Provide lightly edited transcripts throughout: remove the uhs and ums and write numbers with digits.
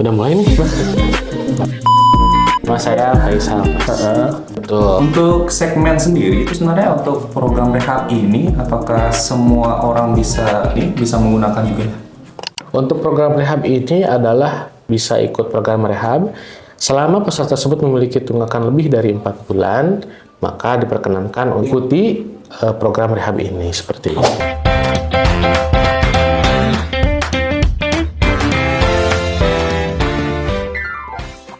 Udah mulai nih. Mas saya Faisal. Betul. Untuk segmen sendiri itu sebenarnya untuk program rehab ini apakah semua orang bisa menggunakan juga? Untuk program rehab ini adalah bisa ikut program rehab selama peserta tersebut memiliki tunggakan lebih dari 4 bulan, maka diperkenankan mengikuti program rehab ini seperti ini.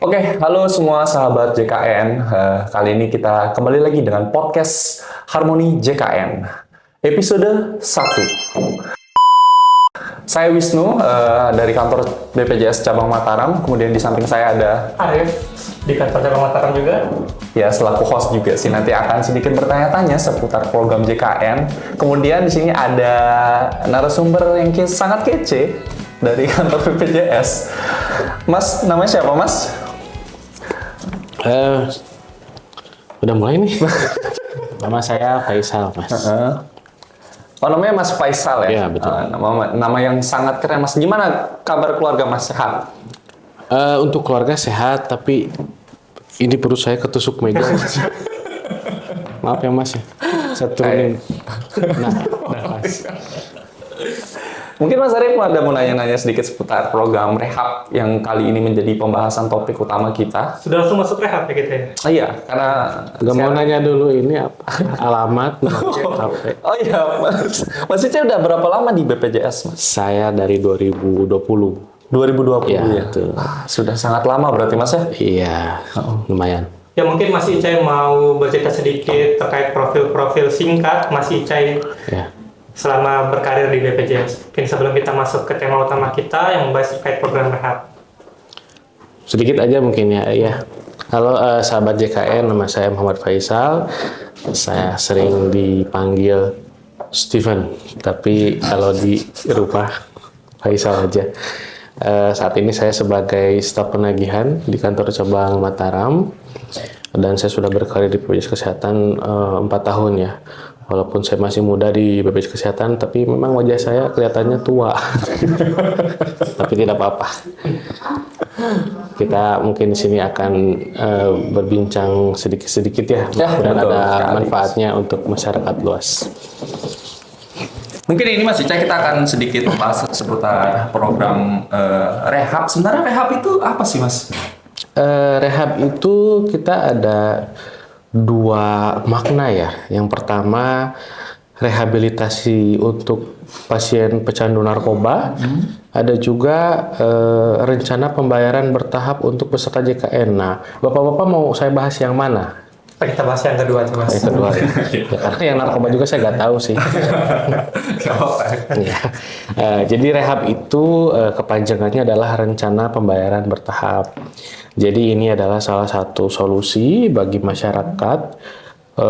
Oke, halo semua sahabat JKN. Kali ini kita kembali lagi dengan podcast Harmoni JKN. Episode 1. Saya Wisnu dari kantor BPJS Cabang Mataram. Kemudian di samping saya ada Arif di kantor Cabang Mataram juga. Ya, selaku host juga sih, nanti akan sedikit bertanya-tanya seputar program JKN. Kemudian di sini ada narasumber yang sangat kece dari kantor BPJS. Mas, namanya siapa, Mas? Udah mulai nih. Nama saya Faisal, Mas. Oh, namanya Mas Faisal ya? Iya, betul. Nama yang sangat keren, Mas. Gimana kabar keluarga, Mas? Sehat? Untuk keluarga sehat, tapi ini perut saya ketusuk meja. Maaf ya, Mas. Saya turunin. Mas. Mungkin Mas Arif ada mau nanya-nanya sedikit seputar program rehab yang kali ini menjadi pembahasan topik utama kita. Sudah langsung masuk rehab ya kita ya? Iya, karena... Gak mau nanya dulu ini apa? Alamat, HP. Oh iya, Mas. Mas Ica udah berapa lama di BPJS, Mas? Saya dari 2020. 2020 Iya, ya? betul. Sudah sangat lama berarti, Mas ya? Iya, lumayan. Ya mungkin Mas Icai mau bercerita sedikit terkait profil-profil singkat Mas Icai Ya. selama berkarir di BPJS. Mungkin sebelum kita masuk ke tema utama kita yang membahas terkait program rehab. Sedikit aja mungkin ya. Halo sahabat JKN, nama saya Muhammad Faisal. Saya sering dipanggil Steven, tapi kalau di rumah Faisal aja. Saat ini saya sebagai staf penagihan di kantor cabang Mataram, dan saya sudah berkarir di BPJS Kesehatan 4 tahun ya. Walaupun saya masih muda di BPJS Kesehatan, tapi memang wajah saya kelihatannya tua. Tapi tidak apa-apa. Kita mungkin di sini akan berbincang sedikit-sedikit ya, dan ada manfaatnya untuk masyarakat luas. Mungkin ini Mas Ica kita akan sedikit membahas seputar program rehab. Sebenarnya rehab itu apa sih, Mas? Rehab itu kita ada 2 makna ya. Yang pertama, rehabilitasi untuk pasien pecandu narkoba. Ada juga rencana pembayaran bertahap untuk peserta JKN. Nah, Bapak-bapak mau saya bahas yang mana? Kita bahas yang kedua aja Mas. Yang kedua ya. Karena yang narkoba juga saya nggak tahu sih. Ya. Jadi rehab itu kepanjangannya adalah rencana pembayaran bertahap. Jadi ini adalah salah satu solusi bagi masyarakat,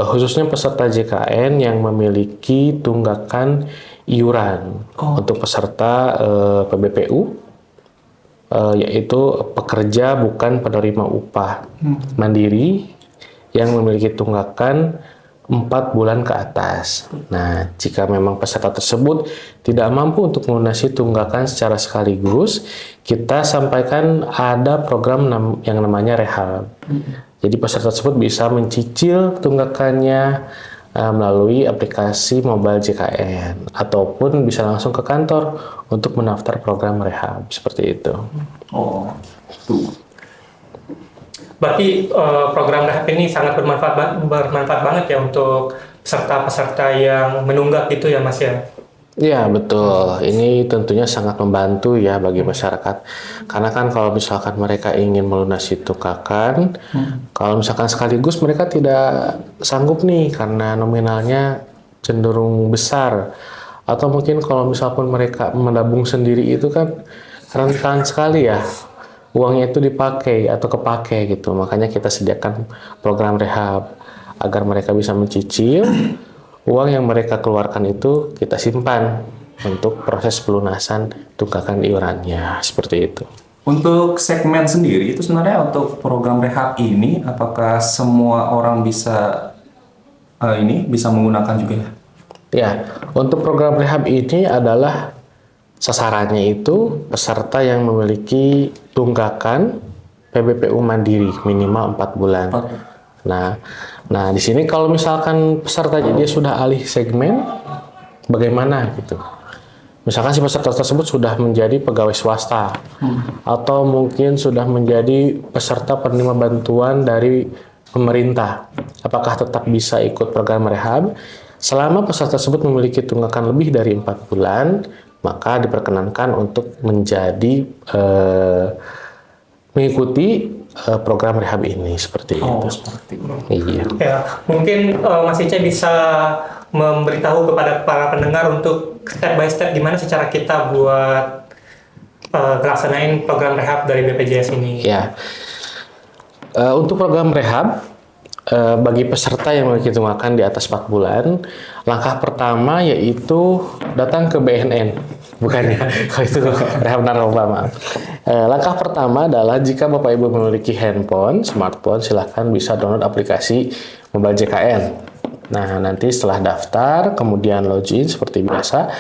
khususnya peserta JKN yang memiliki tunggakan iuran untuk peserta PBPU, yaitu pekerja bukan penerima upah mandiri yang memiliki tunggakan 4 bulan ke atas. Nah, jika memang peserta tersebut tidak mampu untuk melunasi tunggakan secara sekaligus, kita sampaikan ada program yang namanya rehab. Jadi peserta tersebut bisa mencicil tunggakannya melalui aplikasi mobile JKN, ataupun bisa langsung ke kantor untuk mendaftar program rehab, seperti itu. Oh, tuh. Berarti program rehab ini sangat bermanfaat banget ya untuk peserta-peserta yang menunggak gitu ya Mas ya? Ya betul, ini tentunya sangat membantu ya bagi masyarakat. Karena kan kalau misalkan mereka ingin melunasi tunggakan, kalau misalkan sekaligus mereka tidak sanggup nih karena nominalnya cenderung besar. Atau mungkin kalau misalkan mereka menabung sendiri itu kan rentan sekali ya. Uangnya itu dipakai atau kepake gitu. Makanya kita sediakan program rehab agar mereka bisa mencicil. Uang yang mereka keluarkan itu kita simpan untuk proses pelunasan tunggakan iurannya, seperti itu. Untuk segmen sendiri itu sebenarnya untuk program rehab ini apakah semua orang bisa menggunakan juga ya? Ya, untuk program rehab ini adalah sasarannya itu peserta yang memiliki tunggakan PBPU Mandiri minimal 4 bulan. Nah, di sini kalau misalkan pesertanya dia sudah alih segmen, bagaimana gitu? Misalkan si peserta tersebut sudah menjadi pegawai swasta, atau mungkin sudah menjadi peserta penerima bantuan dari pemerintah. Apakah tetap bisa ikut program rehab? Selama peserta tersebut memiliki tunggakan lebih dari 4 bulan, maka diperkenankan untuk menjadi mengikuti program rehab ini seperti itu. Seperti itu. Iya. Ya, mungkin Mas Ica bisa memberitahu kepada para pendengar untuk step by step gimana sih cara kita buat ngelaksanain program rehab dari BPJS ini. Ya. Untuk program rehab bagi peserta yang memiliki tunggakan di atas 4 bulan, langkah pertama yaitu datang ke BNN. Bukan ya, kalau itu rehab narkoba, maaf. Langkah pertama adalah jika Bapak Ibu memiliki handphone, smartphone, silahkan bisa download aplikasi Mobile JKN. Nah, nanti setelah daftar, kemudian login seperti biasa,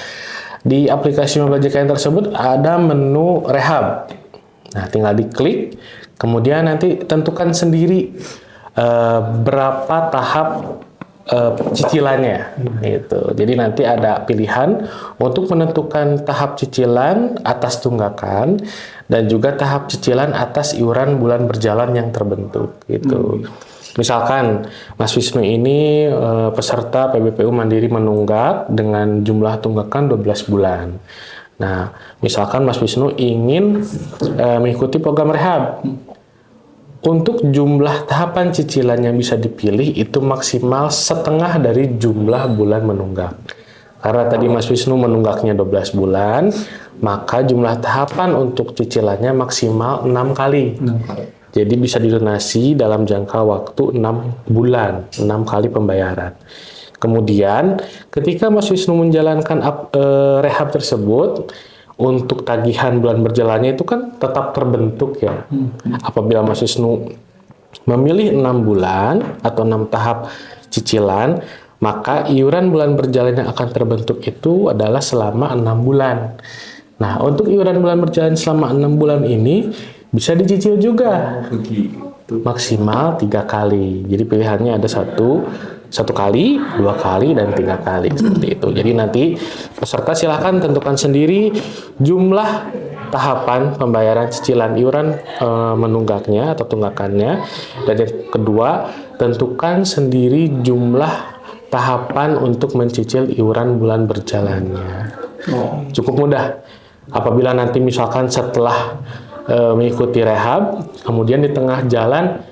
di aplikasi Mobile JKN tersebut ada menu rehab. Nah, tinggal diklik, kemudian nanti tentukan sendiri berapa tahap cicilannya gitu. Jadi nanti ada pilihan untuk menentukan tahap cicilan atas tunggakan dan juga tahap cicilan atas iuran bulan berjalan yang terbentuk gitu. Misalkan Mas Wisnu ini peserta PBPU Mandiri menunggak dengan jumlah tunggakan 12 bulan. Nah, misalkan Mas Wisnu ingin mengikuti program rehab. Untuk jumlah tahapan cicilan yang bisa dipilih itu maksimal setengah dari jumlah bulan menunggak. Karena tadi Mas Wisnu menunggaknya 12 bulan, maka jumlah tahapan untuk cicilannya maksimal 6 kali. Jadi bisa dilunasi dalam jangka waktu 6 bulan, 6 kali pembayaran. Kemudian ketika Mas Wisnu menjalankan rehab tersebut, untuk tagihan bulan berjalannya itu kan tetap terbentuk ya. Apabila Mas Wisnu memilih 6 bulan atau 6 tahap cicilan, maka iuran bulan berjalan yang akan terbentuk itu adalah selama 6 bulan. Nah, untuk iuran bulan berjalan selama 6 bulan ini bisa dicicil juga. Maksimal 3 kali. Jadi pilihannya ada satu kali, 2 kali, dan 3 kali seperti itu. Jadi nanti peserta silahkan tentukan sendiri jumlah tahapan pembayaran cicilan iuran menunggaknya atau tunggakannya, dan yang kedua tentukan sendiri jumlah tahapan untuk mencicil iuran bulan berjalannya. Cukup mudah. Apabila nanti misalkan setelah mengikuti rehab, kemudian di tengah jalan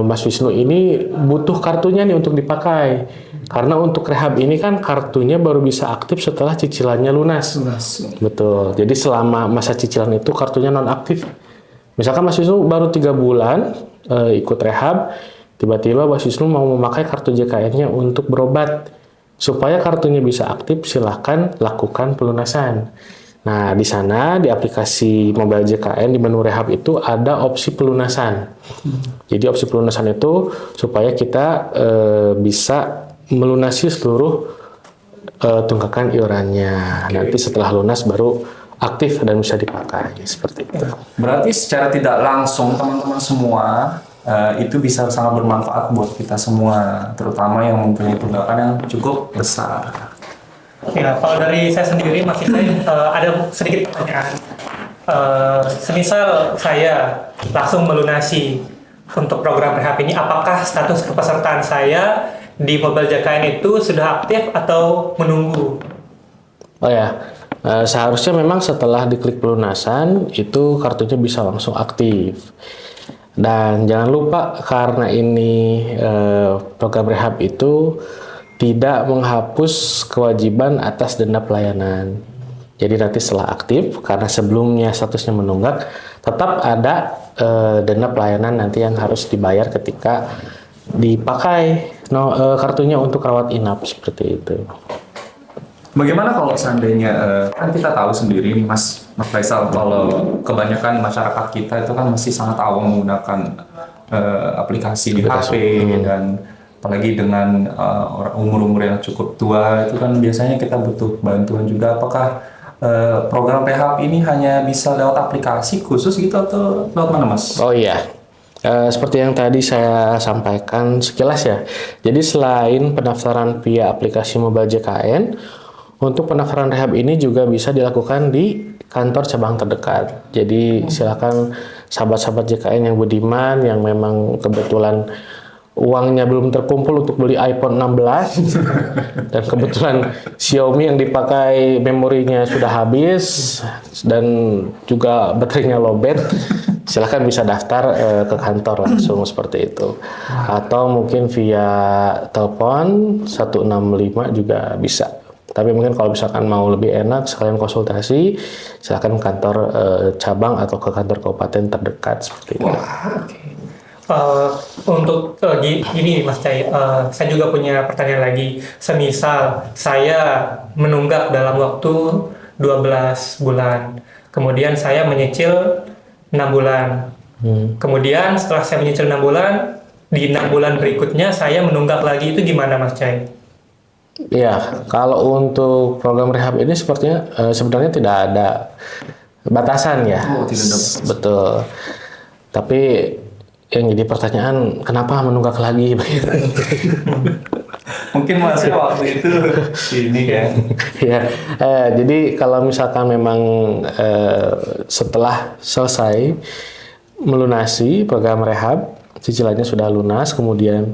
Mas Wisnu ini butuh kartunya nih untuk dipakai. Karena untuk rehab ini kan kartunya baru bisa aktif setelah cicilannya lunas. Betul. Jadi selama masa cicilan itu kartunya non-aktif. Misalkan Mas Wisnu baru 3 bulan ikut rehab, tiba-tiba Mas Wisnu mau memakai kartu JKN-nya untuk berobat. Supaya kartunya bisa aktif, silahkan lakukan pelunasan. Nah, di sana di aplikasi Mobile JKN di menu rehab itu ada opsi pelunasan. Jadi opsi pelunasan itu supaya kita bisa melunasi seluruh tunggakan iurannya. Nanti setelah lunas baru aktif dan bisa dipakai seperti itu. Berarti secara tidak langsung teman-teman semua itu bisa sangat bermanfaat buat kita semua, terutama yang mempunyai tunggakan yang cukup besar. Ya, kalau dari saya sendiri masih ada sedikit pertanyaan. Semisal saya langsung melunasi untuk program rehab ini, apakah status kepesertaan saya di Mobile JKN itu sudah aktif atau menunggu? Oh ya, seharusnya memang setelah diklik pelunasan itu kartunya bisa langsung aktif. Dan jangan lupa karena ini program rehab itu tidak menghapus kewajiban atas denda pelayanan. Jadi nanti setelah aktif, karena sebelumnya statusnya menunggak, tetap ada denda pelayanan nanti yang harus dibayar ketika dipakai kartunya untuk rawat inap seperti itu. Bagaimana kalau seandainya, kan kita tahu sendiri nih Mas Faisal, kalau kebanyakan masyarakat kita itu kan masih sangat awam menggunakan aplikasi di HP, dan apalagi dengan umur-umur yang cukup tua itu kan biasanya kita butuh bantuan juga. Apakah program rehab ini hanya bisa lewat aplikasi khusus gitu atau lewat mana, Mas? Oh iya, seperti yang tadi saya sampaikan sekilas ya. Jadi selain pendaftaran via aplikasi mobile JKN, untuk pendaftaran rehab ini juga bisa dilakukan di kantor cabang terdekat. Jadi silakan sahabat-sahabat JKN yang budiman, yang memang kebetulan uangnya belum terkumpul untuk beli iPhone 16 dan kebetulan Xiaomi yang dipakai memorinya sudah habis dan juga baterainya lowbat, silakan bisa daftar ke kantor langsung seperti itu, atau mungkin via telepon 165 juga bisa. Tapi mungkin kalau misalkan mau lebih enak sekalian konsultasi, silakan ke kantor cabang atau ke kantor kabupaten terdekat seperti itu. Untuk gini Mas Cai, saya juga punya pertanyaan lagi. Semisal saya menunggak dalam waktu 12 bulan, kemudian saya menyicil 6 bulan. Kemudian setelah saya menyicil 6 bulan, di 6 bulan berikutnya saya menunggak lagi, itu gimana Mas Cai? Ya, kalau untuk program rehab ini sepertinya sebenarnya tidak ada batasan ya. Oh, tidak ada batasan. Betul. Tapi yang jadi pertanyaan, kenapa menunggak lagi begitu? Mungkin Mas waktu itu ini kan. Ya, jadi kalau misalkan memang setelah selesai melunasi program rehab, cicilannya sudah lunas, kemudian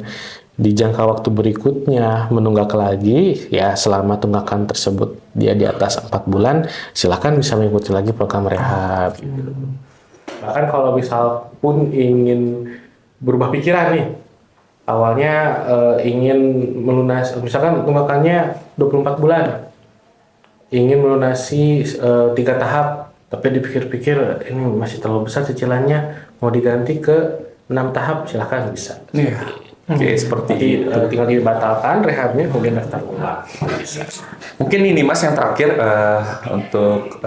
di jangka waktu berikutnya menunggak lagi, ya selama tunggakan tersebut dia di atas 4 bulan, silakan bisa mengikuti lagi program rehab. Bahkan kalau misal pun ingin berubah pikiran nih, awalnya ingin melunasi, misalkan tunggakannya 24 bulan, ingin melunasi 3 tahap, tapi dipikir-pikir ini masih terlalu besar cicilannya, mau diganti ke 6 tahap, silakan bisa. Iya. Oke, seperti Tinggal dibatalkan rehabnya, kemudian daftar ulang. Bisa. mungkin ini Mas yang terakhir untuk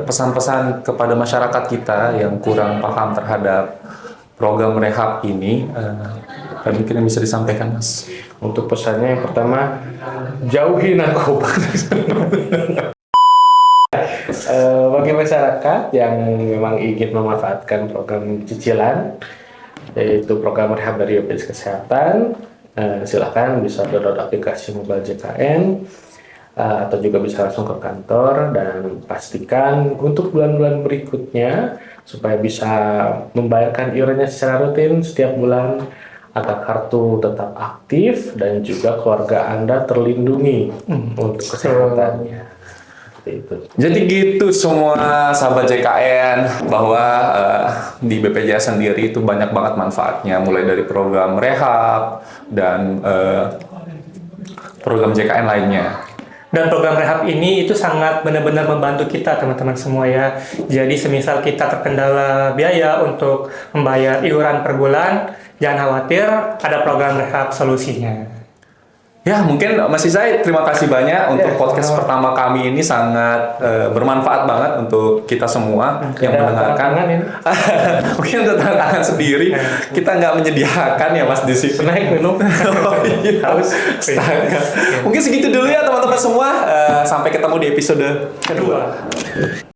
pesan-pesan kepada masyarakat kita yang kurang paham terhadap program rehab ini, mungkin yang bisa disampaikan Mas. Untuk pesannya yang pertama, jauhi narkoba. Bagi masyarakat yang memang ingin memanfaatkan program cicilan, yaitu program rehab dari BPJS Kesehatan, silakan bisa download aplikasi mobile JKN, atau juga bisa langsung ke kantor, dan pastikan untuk bulan-bulan berikutnya supaya bisa membayarkan iurannya secara rutin setiap bulan agar kartu tetap aktif dan juga keluarga Anda terlindungi untuk kesehatannya. Itu. Jadi gitu semua sahabat JKN, bahwa di BPJS sendiri itu banyak banget manfaatnya, mulai dari program rehab dan program JKN lainnya. Dan program rehab ini itu sangat benar-benar membantu kita teman-teman semua ya. Jadi semisal kita terkendala biaya untuk membayar iuran per bulan, jangan khawatir, ada program rehab solusinya. Ya, mungkin Mas Isai, terima kasih banyak untuk podcast pertama kami ini, sangat bermanfaat banget untuk kita semua yang mendengarkan. Mungkin untuk tangan tangan sendiri, kita nggak menyediakan ya Mas di sini. Naik minum. Oh, iya. Haus. Mungkin segitu dulu ya teman-teman semua. Sampai ketemu di episode Kedua.